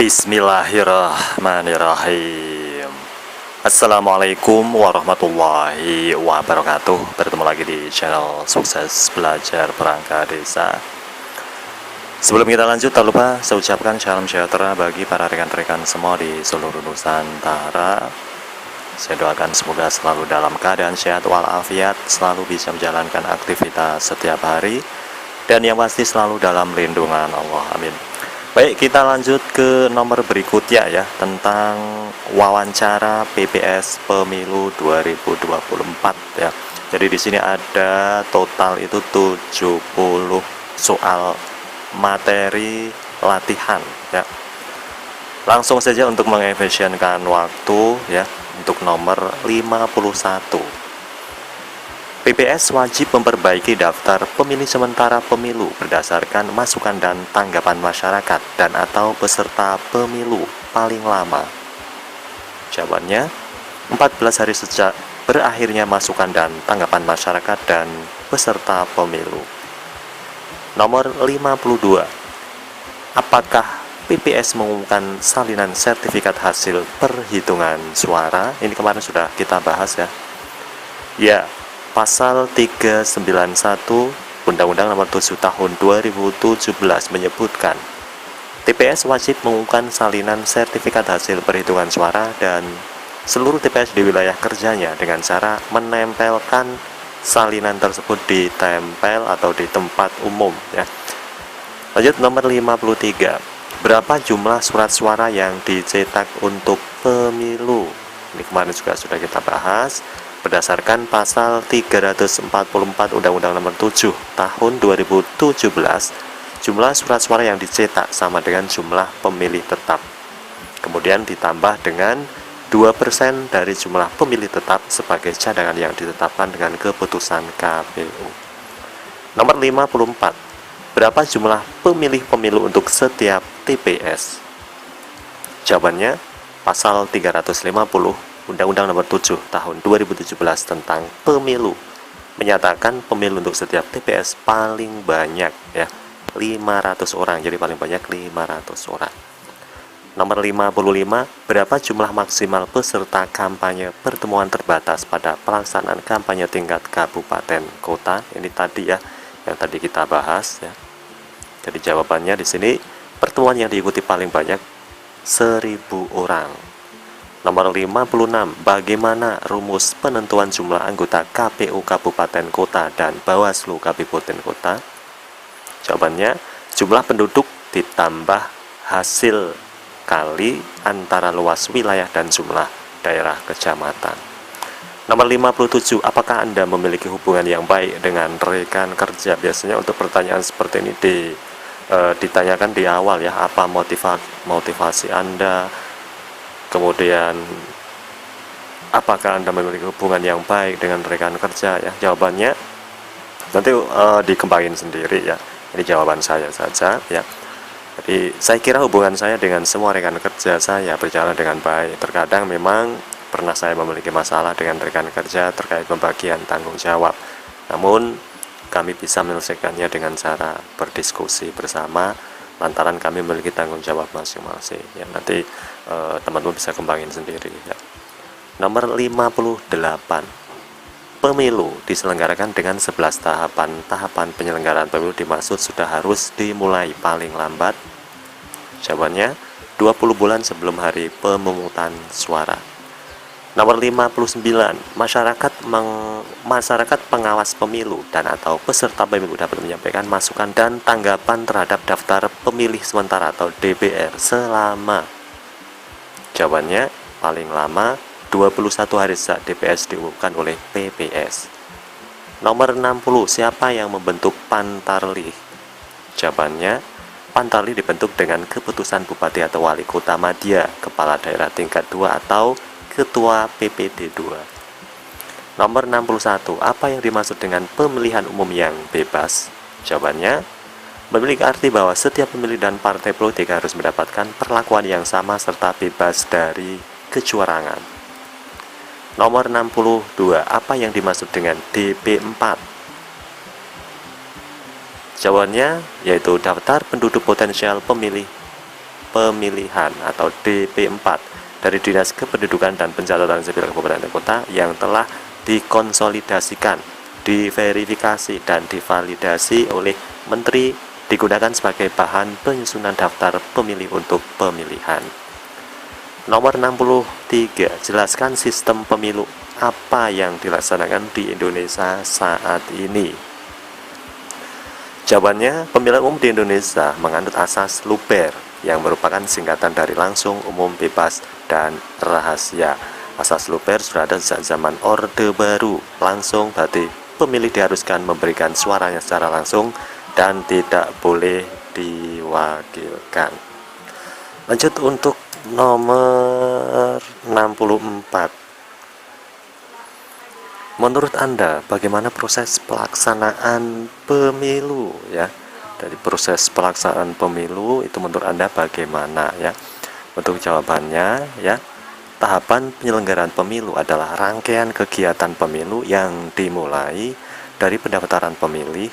Bismillahirrahmanirrahim. Assalamualaikum warahmatullahi wabarakatuh. Bertemu lagi di channel Sukses Belajar Perangkat Desa. Sebelum kita lanjut, tak lupa saya ucapkan salam sejahtera bagi para rekan-rekan semua di seluruh Nusantara. Saya doakan semoga selalu dalam keadaan sehat walafiat, selalu bisa menjalankan aktivitas setiap hari, dan yang pasti selalu dalam lindungan Allah. Amin. Baik, kita lanjut ke nomor berikutnya ya, tentang wawancara PPS Pemilu 2024 ya. Jadi di sini ada total itu 70 soal materi latihan ya. Langsung saja untuk mengefisienkan waktu ya, untuk nomor 51. PPS wajib memperbaiki daftar pemilih sementara pemilu berdasarkan masukan dan tanggapan masyarakat dan atau peserta pemilu paling lama. Jawabannya, 14 hari sejak berakhirnya masukan dan tanggapan masyarakat dan peserta pemilu. Nomor 52. Apakah PPS mengumumkan salinan sertifikat hasil perhitungan suara? Ini kemarin sudah kita bahas ya. Ya. Pasal 391 Undang-Undang Nomor 7 Tahun 2017 menyebutkan TPS wajib mengumumkan salinan sertifikat hasil perhitungan suara dan seluruh TPS di wilayah kerjanya dengan cara menempelkan salinan tersebut di tempel atau di tempat umum ya. Lanjut nomor 53. Berapa jumlah surat suara yang dicetak untuk pemilu? Ini kemarin juga sudah kita bahas. Berdasarkan pasal 344 Undang-Undang Nomor 7 Tahun 2017, jumlah surat suara yang dicetak sama dengan jumlah pemilih tetap. Kemudian ditambah dengan 2% dari jumlah pemilih tetap sebagai cadangan yang ditetapkan dengan keputusan KPU. Nomor 54. Berapa jumlah pemilih pemilu untuk setiap TPS? Jawabannya, pasal 350 Undang-Undang Nomor 7 Tahun 2017 tentang pemilu menyatakan pemilu untuk setiap TPS paling banyak ya, 500 orang. Jadi paling banyak 500 orang. Nomor 55. Berapa jumlah maksimal peserta kampanye pertemuan terbatas pada pelaksanaan kampanye tingkat kabupaten kota? Ini tadi ya, yang tadi kita bahas ya. Jadi jawabannya di sini, pertemuan yang diikuti paling banyak 1000 orang. Nomor 56. Bagaimana rumus penentuan jumlah anggota KPU Kabupaten Kota dan Bawaslu Kabupaten Kota? Jawabannya, jumlah penduduk ditambah hasil kali antara luas wilayah dan jumlah daerah kecamatan. Nomor 57. Apakah Anda memiliki hubungan yang baik dengan rekan kerja? Biasanya untuk pertanyaan seperti ini ditanyakan di awal ya, apa motivasi Anda, kemudian apakah Anda memiliki hubungan yang baik dengan rekan kerja ya. Jawabannya nanti dikembangin sendiri ya. Ini jawaban saya saja ya. Jadi saya kira hubungan saya dengan semua rekan kerja saya berjalan dengan baik. Terkadang memang pernah saya memiliki masalah dengan rekan kerja terkait pembagian tanggung jawab. Namun kami bisa menyelesaikannya dengan cara berdiskusi bersama, lantaran kami memiliki tanggung jawab masing-masing ya. Nanti teman-teman bisa kembangin sendiri ya. Nomor 58. Pemilu diselenggarakan dengan 11 tahapan. Tahapan penyelenggaraan pemilu dimaksud sudah harus dimulai paling lambat. Jawabannya, 20 bulan sebelum hari pemungutan suara. Nomor 59. Masyarakat pengawas pemilu dan atau peserta pemilu dapat menyampaikan masukan dan tanggapan terhadap daftar pemilih sementara atau DPR selama, jawabannya, paling lama 21 hari sejak DPS diumumkan oleh PPS. Nomor 60. Siapa yang membentuk Pantarlih? Jawabannya, Pantarlih dibentuk dengan keputusan Bupati atau Wali Kota Madya, Kepala Daerah tingkat 2 atau Ketua PPD 2. Nomor 61. Apa yang dimaksud dengan pemilihan umum yang bebas? Jawabannya, memiliki arti bahwa setiap pemilih dan partai politik harus mendapatkan perlakuan yang sama serta bebas dari kecurangan. Nomor 62. Apa yang dimaksud dengan DP4? Jawabannya yaitu daftar penduduk potensial pemilih Pemilihan atau DP4 dari Dinas Kependudukan dan Pencatatan Sipil Kabupaten dan Kota yang telah dikonsolidasikan, diverifikasi, dan divalidasi oleh Menteri digunakan sebagai bahan penyusunan daftar pemilih untuk pemilihan. Nomor 63, jelaskan sistem pemilu apa yang dilaksanakan di Indonesia saat ini. Jawabannya, pemilihan umum di Indonesia menganut asas Luper yang merupakan singkatan dari langsung, umum, bebas, dan rahasia. Asas Luper sudah ada sejak zaman Orde Baru. Langsung berarti pemilih diharuskan memberikan suaranya secara langsung dan tidak boleh diwakilkan. Lanjut untuk nomor 64. Menurut Anda, bagaimana proses pelaksanaan pemilu ya? Dari proses pelaksanaan pemilu itu menurut Anda bagaimana ya? Untuk jawabannya ya, tahapan penyelenggaraan pemilu adalah rangkaian kegiatan pemilu yang dimulai dari pendaftaran pemilih,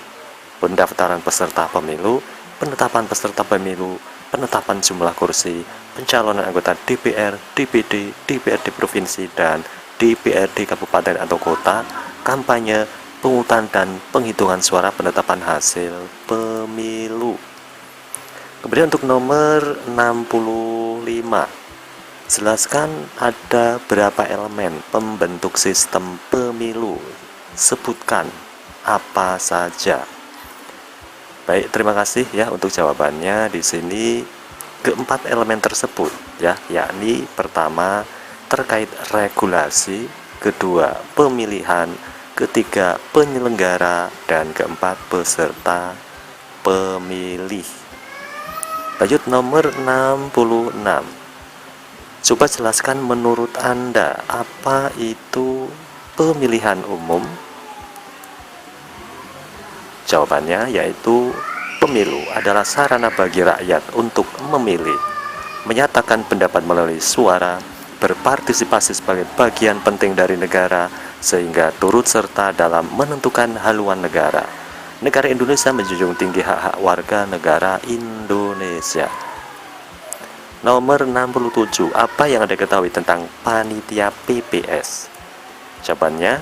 pendaftaran peserta pemilu, penetapan peserta pemilu, penetapan jumlah kursi, pencalonan anggota DPR, DPD, DPRD provinsi, dan DPRD kabupaten atau kota, kampanye, pengungutan dan penghitungan suara, penetapan hasil pemilu. Kemudian untuk nomor 65, jelaskan ada berapa elemen pembentuk sistem pemilu. Sebutkan apa saja. Baik, terima kasih ya untuk jawabannya. Di sini keempat elemen tersebut ya, yakni pertama terkait regulasi, kedua pemilihan, ketiga penyelenggara, dan keempat peserta pemilih. Lanjut nomor 66. Coba jelaskan menurut Anda apa itu pemilihan umum? Jawabannya yaitu pemilu adalah sarana bagi rakyat untuk memilih, menyatakan pendapat melalui suara, berpartisipasi sebagai bagian penting dari negara, sehingga turut serta dalam menentukan haluan negara. Negara Indonesia menjunjung tinggi hak-hak warga negara Indonesia. Nomor 67, apa yang Anda ketahui tentang panitia PPS? Jawabannya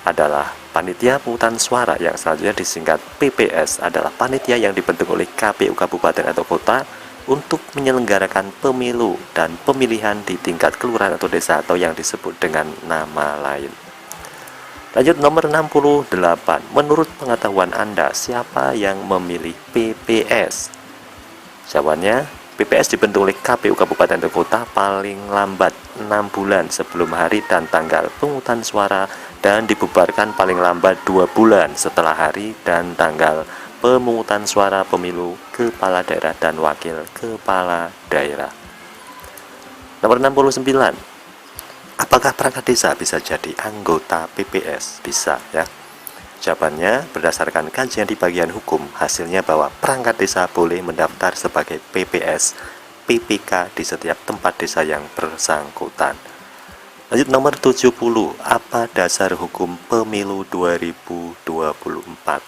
adalah panitia pemungutan suara yang selanjutnya disingkat PPS adalah panitia yang dibentuk oleh KPU kabupaten atau kota untuk menyelenggarakan pemilu dan pemilihan di tingkat kelurahan atau desa atau yang disebut dengan nama lain. Lanjut nomor 68. Menurut pengetahuan Anda, siapa yang memilih PPS? Jawabannya, PPS dibentuk oleh KPU kabupaten atau kota paling lambat 6 bulan sebelum hari dan tanggal pemungutan suara dan dibubarkan paling lambat 2 bulan setelah hari dan tanggal pemungutan suara pemilu kepala daerah dan wakil kepala daerah. Nomor 69. Apakah perangkat desa bisa jadi anggota PPS? Bisa ya. Jawabannya, berdasarkan kajian di bagian hukum, hasilnya bahwa perangkat desa boleh mendaftar sebagai PPS, PPK di setiap tempat desa yang bersangkutan. Lanjut nomor 70. Apa dasar hukum pemilu 2024?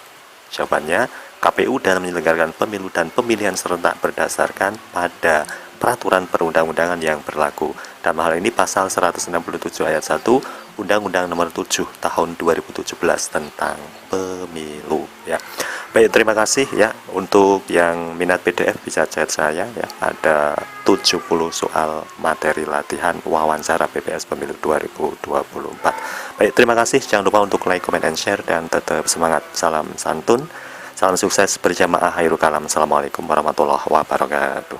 Jawabannya, KPU dalam menyelenggarakan pemilu dan pemilihan serentak berdasarkan pada peraturan perundang-undangan yang berlaku. Dalam hal ini pasal 167 ayat 1 Undang-Undang Nomor 7 Tahun 2017 tentang pemilu ya. Baik, terima kasih ya. Untuk yang minat PDF bisa chat saya ya. Ada 70 soal materi latihan wawancara PPS Pemilu 2024. Baik, terima kasih. Jangan lupa untuk like, comment, and share, dan tetap semangat. Salam santun, salam sukses berjamaah, hairul kalam. Assalamualaikum warahmatullahi wabarakatuh.